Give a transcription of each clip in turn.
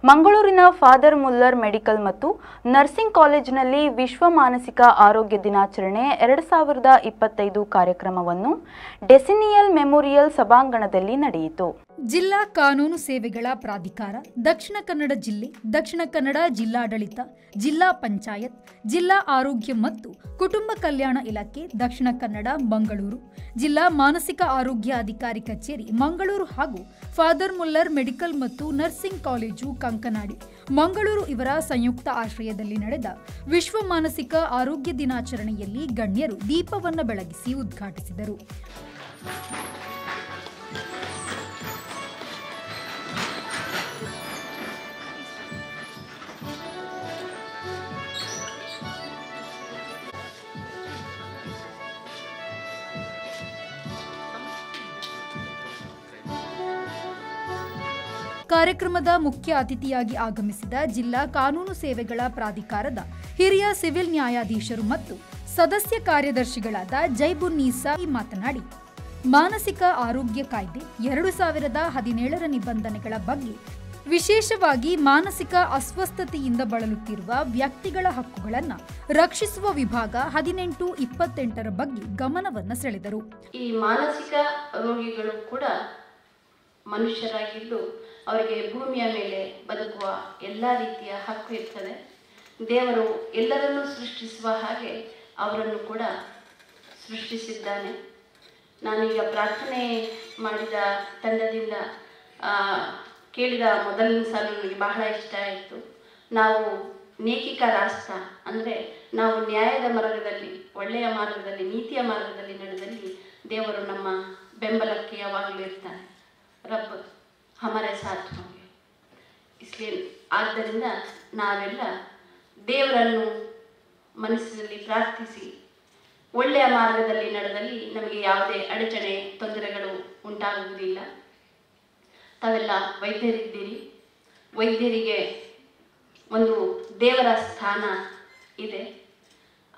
ಮಂಗಳೂರಿನ father Muller medical ಮತ್ತು nursing ಕಾಲೇಜಿನಲ್ಲಿ ವಿಶ್ವ ಮಾನಸಿಕ ಆರೋಗ್ಯ ದಿನಾಚರಣೆ 2025 ಕಾರ್ಯಕ್ರಮವನ್ನು ಡೆಸಿನಿಯಲ್ ಮೆಮೋರಿಯಲ್ ಸಭಾಂಗಣದಲ್ಲಿ ನಡೆಯಿತು. ಜಿಲ್ಲಾ ಕಾನೂನು ಸೇವೆಗಳ ಪ್ರಾಧಿಕಾರ, ದಕ್ಷಿಣ ಕನ್ನಡ ಜಿಲ್ಲೆ, ದಕ್ಷಿಣ ಕನ್ನಡ ಜಿಲ್ಲಾಡಳಿತ, ಜಿಲ್ಲಾ ಪಂಚಾಯತ್, ಜಿಲ್ಲಾ ಆರೋಗ್ಯ ಮತ್ತು ಕುಟುಂಬ ಕಲ್ಯಾಣ ಇಲಾಖೆ, ದಕ್ಷಿಣ ಕನ್ನಡ ಮಂಗಳೂರು, ಜಿಲ್ಲಾ ಮಾನಸಿಕ ಆರೋಗ್ಯ ಅಧಿಕಾರಿ ಕಚೇರಿ ಮಂಗಳೂರು ಹಾಗೂ ಫಾದರ್ ಮುಲ್ಲರ್ ಮೆಡಿಕಲ್ ಮತ್ತು ನರ್ಸಿಂಗ್ ಕಾಲೇಜು ಕಂಕನಾಡಿ ಮಂಗಳೂರು ಇವರ ಸಂಯುಕ್ತ ಆಶ್ರಯದಲ್ಲಿ ನಡೆದ ವಿಶ್ವ ಮಾನಸಿಕ ಆರೋಗ್ಯ ದಿನಾಚರಣೆಯಲ್ಲಿ ಗಣ್ಯರು ದೀಪವನ್ನು ಬೆಳಗಿಸಿ ಉದ್ಘಾಟಿಸಿದರು. ಕಾರ್ಯಕ್ರಮದ ಮುಖ್ಯ ಅತಿಥಿಯಾಗಿ ಆಗಮಿಸಿದ ಜಿಲ್ಲಾ ಕಾನೂನು ಸೇವೆಗಳ ಪ್ರಾಧಿಕಾರದ ಹಿರಿಯ ಸಿವಿಲ್ ನ್ಯಾಯಾಧೀಶರು ಮತ್ತು ಸದಸ್ಯ ಕಾರ್ಯದರ್ಶಿಗಳಾದ ಜೈಬುನ್ನೀಸಾ ಮಾತನಾಡಿ, ಮಾನಸಿಕ ಆರೋಗ್ಯ ಕಾಯ್ದೆ 2017ರ ನಿಬಂಧನೆಗಳ ಬಗ್ಗೆ, ವಿಶೇಷವಾಗಿ ಮಾನಸಿಕ ಅಸ್ವಸ್ಥತೆಯಿಂದ ಬಳಲುತ್ತಿರುವ ವ್ಯಕ್ತಿಗಳ ಹಕ್ಕುಗಳನ್ನು ರಕ್ಷಿಸುವ ವಿಭಾಗ 1828ರ ಬಗ್ಗೆ ಗಮನವನ್ನು ಸೆಳೆದರು. ಈ ಮಾನಸಿಕ ರೋಗಿಗಳು ಕೂಡ ಮನುಷ್ಯರಾಗಿದ್ದು ಅವರಿಗೆ ಭೂಮಿಯ ಮೇಲೆ ಬದುಕುವ ಎಲ್ಲ ರೀತಿಯ ಹಕ್ಕು ಇರ್ತದೆ. ದೇವರು ಎಲ್ಲರನ್ನೂ ಸೃಷ್ಟಿಸುವ ಹಾಗೆ ಅವರನ್ನು ಕೂಡ ಸೃಷ್ಟಿಸಿದ್ದಾನೆ. ನಾನೀಗ ಪ್ರಾರ್ಥನೆ ಮಾಡಿದ ತಂಡದಿಂದ ಕೇಳಿದ ಮೊದಲನೇ ಸಾಲು ನನಗೆ ಬಹಳ ಇಷ್ಟ ಆಯಿತು. ನಾವು ನೇಕಿಕ ರಾಷ್ಟ್ರ ಅಂದರೆ ನಾವು ನ್ಯಾಯದ ಮಾರ್ಗದಲ್ಲಿ, ಒಳ್ಳೆಯ ಮಾರ್ಗದಲ್ಲಿ, ನೀತಿಯ ಮಾರ್ಗದಲ್ಲಿ ನಡೆದಲ್ಲಿ ದೇವರು ನಮ್ಮ ಬೆಂಬಲಕ್ಕೆ ಯಾವಾಗಲೂ ಇರ್ತಾನೆ. ರಬ್ಬ ಹಮಾರೆ ಸಾಥ್ ಹೋಗಿ ಇಸ್ಲಿಯೇ. ಆದ್ದರಿಂದ ನಾವೆಲ್ಲ ದೇವರನ್ನು ಮನಸ್ಸಿನಲ್ಲಿ ಪ್ರಾರ್ಥಿಸಿ ಒಳ್ಳೆಯ ಮಾರ್ಗದಲ್ಲಿ ನಡೆದಲ್ಲಿ ನಮಗೆ ಯಾವುದೇ ಅಡಚಣೆ, ತೊಂದರೆಗಳು ಉಂಟಾಗುವುದಿಲ್ಲ. ತಾವೆಲ್ಲ ವೈದ್ಯರಿದ್ದೀರಿ. ವೈದ್ಯರಿಗೆ ಒಂದು ದೇವರ ಸ್ಥಾನ ಇದೆ.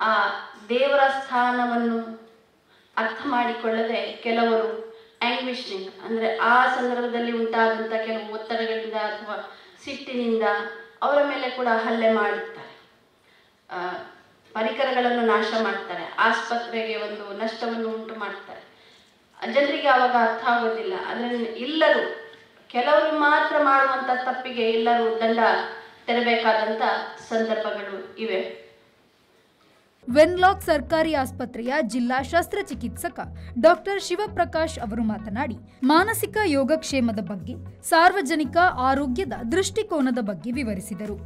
ಆ ದೇವರ ಸ್ಥಾನವನ್ನು ಅರ್ಥ ಮಾಡಿಕೊಳ್ಳದೆ ಕೆಲವರು ಆಂಗ್ವಿಶ್ನಿಂದ ಅಂದರೆ ಆ ಸಂದರ್ಭದಲ್ಲಿ ಉಂಟಾದಂಥ ಕೆಲವು ಒತ್ತಡಗಳಿಂದ ಅಥವಾ ಸಿಟ್ಟಿನಿಂದ ಅವರ ಮೇಲೆ ಕೂಡ ಹಲ್ಲೆ ಮಾಡುತ್ತಾರೆ, ಪರಿಕರಗಳನ್ನು ನಾಶ ಮಾಡ್ತಾರೆ, ಆಸ್ಪತ್ರೆಗೆ ಒಂದು ನಷ್ಟವನ್ನು ಉಂಟು ಮಾಡ್ತಾರೆ. ಜನರಿಗೆ ಆವಾಗ ಅರ್ಥ ಆಗೋದಿಲ್ಲ. ಅದರಲ್ಲಿ ಎಲ್ಲರೂ, ಕೆಲವರು ಮಾತ್ರ ಮಾಡುವಂಥ ತಪ್ಪಿಗೆ ಎಲ್ಲರೂ ದಂಡ ತೆರಬೇಕಾದಂಥ ಸಂದರ್ಭಗಳು ಇವೆ. ವೆನ್ಲಾಕ್ ಸರ್ಕಾರಿ ಆಸ್ಪತ್ರೆಯ ಜಿಲ್ಲಾ ಶಸ್ತ್ರಚಿಕಿತ್ಸಕ ಡಾಕ್ಟರ್ ಶಿವಪ್ರಕಾಶ್ ಅವರು ಮಾತನಾಡಿ, ಮಾನಸಿಕ ಯೋಗಕ್ಷೇಮದ ಬಗ್ಗೆ, ಸಾರ್ವಜನಿಕ ಆರೋಗ್ಯದ ದೃಷ್ಟಿಕೋನದ ಬಗ್ಗೆ ವಿವರಿಸಿದರು.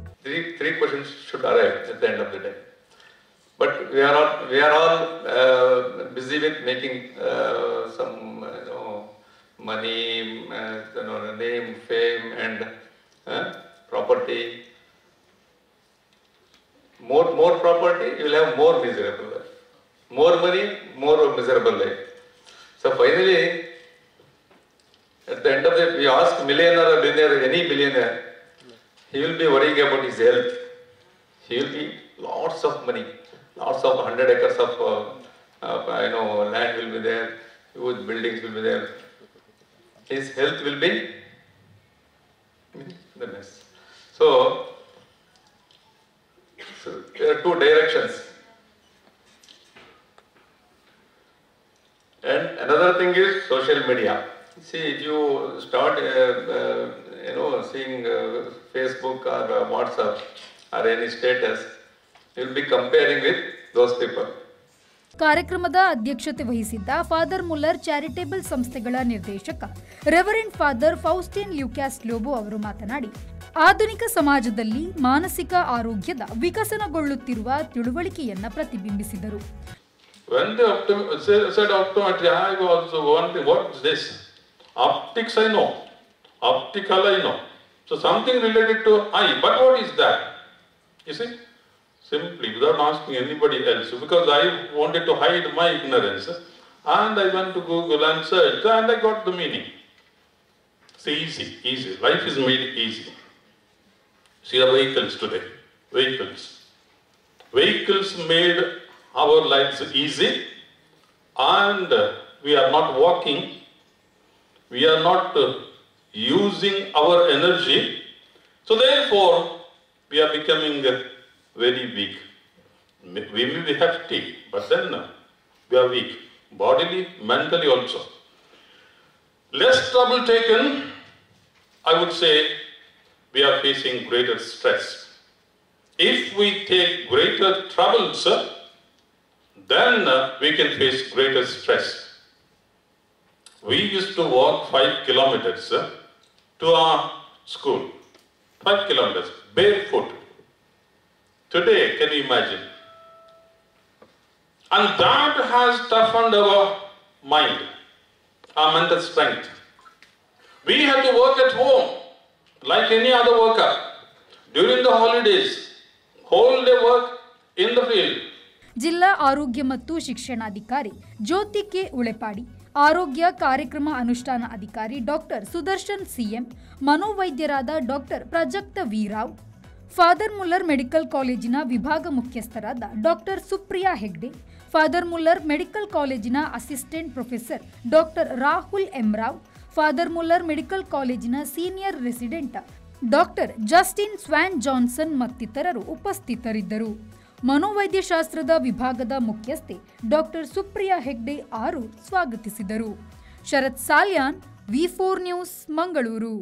Three questions should arrive at the end of the day. But we are all busy with making some money, name, fame, and property. More property, you will have more miserable life. More money, more miserable life. So finally, at the end of the day, we ask millionaire or billionaire, any billionaire, he will be worrying about his health. He will be lots of money, lots of 100 acres of land will be there, huge buildings will be there. His health will be the mess. So there are two directions. And another thing is social media. See, if you start seeing Facebook or WhatsApp or any status, you will be comparing with those people. ಕಾರ್ಯಕ್ರಮದ ಅಧ್ಯಕ್ಷತೆ ವಹಿಸಿದ್ದ father Muller charitable ಸಂಸ್ಥೆಗಳ ನಿರ್ದೇಶಕ reverend father ಫೌಸ್ಟಿನ್ ಲ್ಯೂಕ್ಯಾಸ್ Lobo ಅವರು ಮಾತನಾಡಿ, ಆಧುನಿಕ ಸಮಾಜದಲ್ಲಿ ಮಾನಸಿಕ ಆರೋಗ್ಯದ ವಿಕಸನಗೊಳ್ಳುತ್ತಿರುವ ತಿಳುವಳಿಕೆಯನ್ನು ಪ್ರತಿಬಿಂಬಿಸಿದರು. When they said optometry, I was wondering, what is this? Optics I know, optical I know. So something related to eye, but what is that? You see? Simply, without asking anybody else, because I wanted to hide my ignorance, and I went to Google and searched, and I got the meaning. See, easy. Life is made easy. See the vehicles today. Vehicles made our lives easy, and we are not walking, we are not using our energy, So therefore, we are becoming very weak. We may be hefty, but then we are weak, bodily, mentally also. Less trouble taken, I would say we are facing greater stress. If we take greater troubles, then we can face greater stress. We used to walk 5 kilometers to our school. 5 kilometers, barefoot. Today, can you imagine? And that has toughened our mind, our mental strength. We have to work at home like any other worker. During the holidays, whole day work in the field. ಜಿಲ್ಲಾ ಆರೋಗ್ಯ ಮತ್ತು ಶಿಕ್ಷಣಾಧಿಕಾರಿ ಜ್ಯೋತಿ K ಉಳೆಪಾಡಿ, ಆರೋಗ್ಯ ಕಾರ್ಯಕ್ರಮ ಅನುಷ್ಠಾನ ಅಧಿಕಾರಿ doctor Sudarshan CM, ಮನೋವೈದ್ಯರಾದ doctor Prajakta Veerav, father Muller medical ಕಾಲೇಜಿನ ವಿಭಾಗ ಮುಖ್ಯಸ್ಥರಾದ doctor Supriya Hegde, father Muller medical ಕಾಲೇಜಿನ assistant professor doctor Rahul Emrav, father Muller medical ಕಾಲೇಜಿನ senior resident doctor Justin Swan Johnson ಮತ್ತಿತರರು ಉಪಸ್ಥಿತರಿದ್ದರು. ಮನೋವೈದ್ಯಶಾಸ್ತ್ರದ ವಿಭಾಗದ ಮುಖ್ಯಸ್ಥೆ ಡಾಕ್ಟರ್ ಸುಪ್ರಿಯಾ ಹೆಗ್ಡೆ ಆರೂರ್ ಸ್ವಾಗತಿಸಿದರು. ಶರತ್ ಸಾಲ್ಯಾನ್, ವಿ4 ನ್ಯೂಸ್, ಮಂಗಳೂರು.